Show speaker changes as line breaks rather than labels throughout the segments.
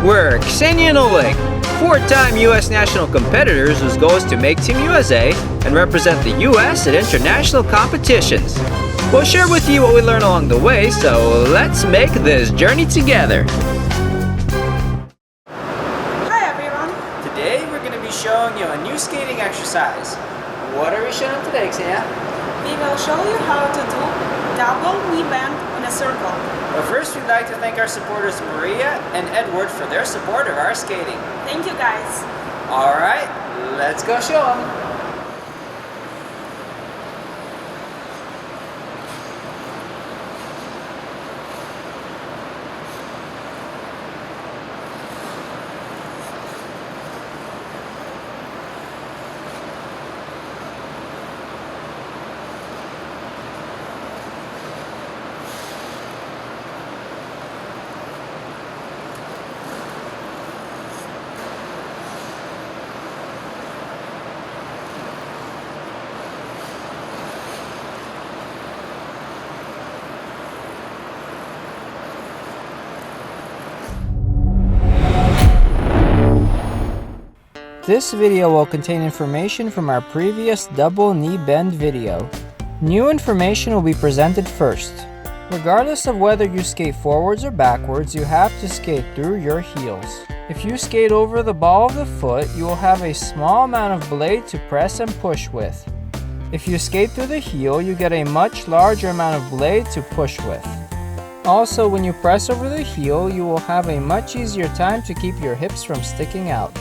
We're Ksenia and Oleg, four-time U.S. national competitors whose goal is to make Team USA and represent the U.S. at international competitions. We'll share with you what we learn along the way, so let's make this journey together.
Hi everyone!
Today we're going to be showing you a new skating exercise. What are we showing today, Ksenia?
We will show you how to do double knee bend in a circle.
But first, we'd like to thank our supporters Maria and Edward for their support of our skating.
Thank you guys!
Alright, let's go show them. This video will contain information from our previous double knee bend video. New information will be presented first. Regardless of whether you skate forwards or backwards, you have to skate through your heels. If you skate over the ball of the foot, you will have a small amount of blade to press and push with. If you skate through the heel, you get a much larger amount of blade to push with. Also, when you press over the heel, you will have a much easier time to keep your hips from sticking out.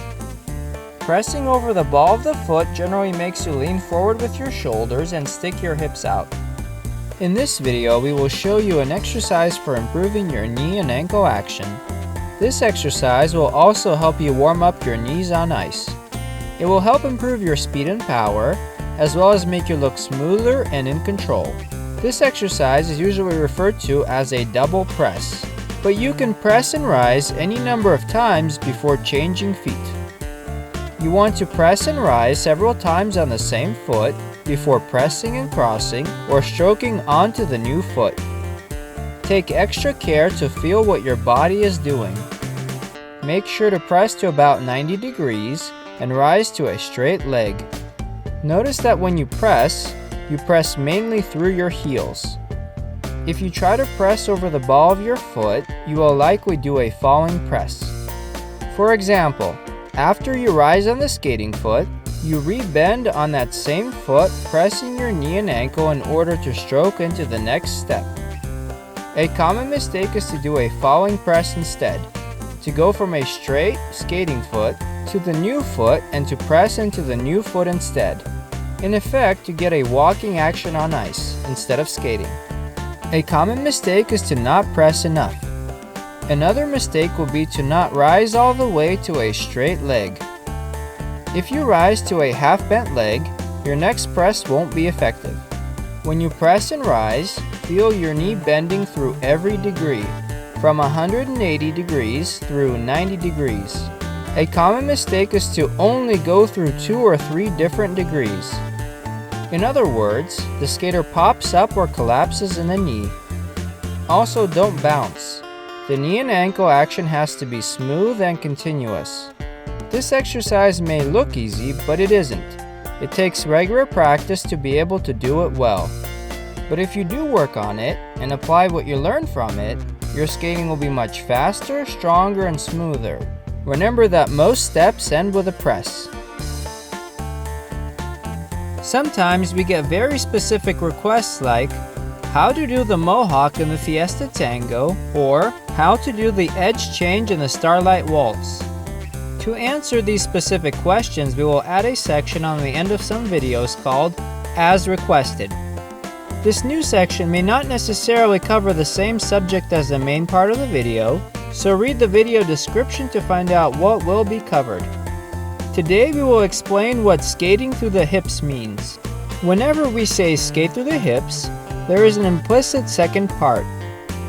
Pressing over the ball of the foot generally makes you lean forward with your shoulders and stick your hips out. In this video, we will show you an exercise for improving your knee and ankle action. This exercise will also help you warm up your knees on ice. It will help improve your speed and power, as well as make you look smoother and in control. This exercise is usually referred to as a double press, but you can press and rise any number of times before changing feet. You want to press and rise several times on the same foot before pressing and crossing or stroking onto the new foot. Take extra care to feel what your body is doing. Make sure to press to about 90 degrees and rise to a straight leg. Notice that when you press mainly through your heels. If you try to press over the ball of your foot, you will likely do a falling press. For example, after you rise on the skating foot, you re-bend on that same foot, pressing your knee and ankle in order to stroke into the next step. A common mistake is to do a falling press instead, to go from a straight skating foot to the new foot and to press into the new foot instead. In effect, you get a walking action on ice instead of skating. A common mistake is to not press enough. Another mistake will be to not rise all the way to a straight leg. If you rise to a half-bent leg, your next press won't be effective. When you press and rise, feel your knee bending through every degree, from 180 degrees through 90 degrees. A common mistake is to only go through 2 or 3 different degrees. In other words, the skater pops up or collapses in the knee. Also, don't bounce. The knee and ankle action has to be smooth and continuous. This exercise may look easy, but it isn't. It takes regular practice to be able to do it well. But if you do work on it and apply what you learn from it, your skating will be much faster, stronger, and smoother. Remember that most steps end with a press. Sometimes we get very specific requests like, how to do the mohawk in the Fiesta Tango, or how to do the edge change in the Starlight Waltz. To answer these specific questions, we will add a section on the end of some videos called As Requested. This new section may not necessarily cover the same subject as the main part of the video, so read the video description to find out what will be covered. Today we will explain what skating through the hips means. Whenever we say skate through the hips, there is an implicit second part.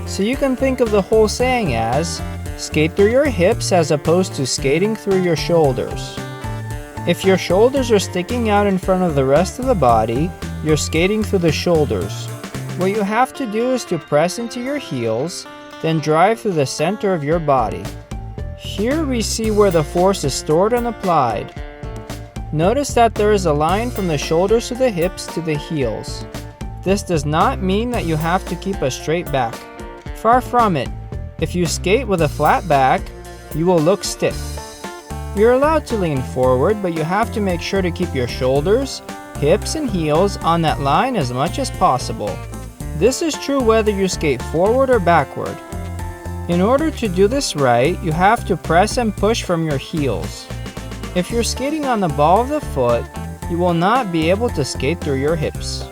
So you can think of the whole saying as, skate through your hips as opposed to skating through your shoulders. If your shoulders are sticking out in front of the rest of the body, you're skating through the shoulders. What you have to do is to press into your heels, then drive through the center of your body. Here we see where the force is stored and applied. Notice that there is a line from the shoulders to the hips to the heels. This does not mean that you have to keep a straight back. Far from it. If you skate with a flat back, you will look stiff. You're allowed to lean forward, but you have to make sure to keep your shoulders, hips, and heels on that line as much as possible. This is true whether you skate forward or backward. In order to do this right, you have to press and push from your heels. If you're skating on the ball of the foot, you will not be able to skate through your hips.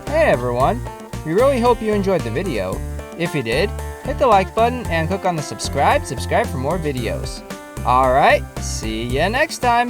Hey everyone, we really hope you enjoyed the video. If you did, hit the like button and click on the subscribe for more videos. Alright, see ya next time!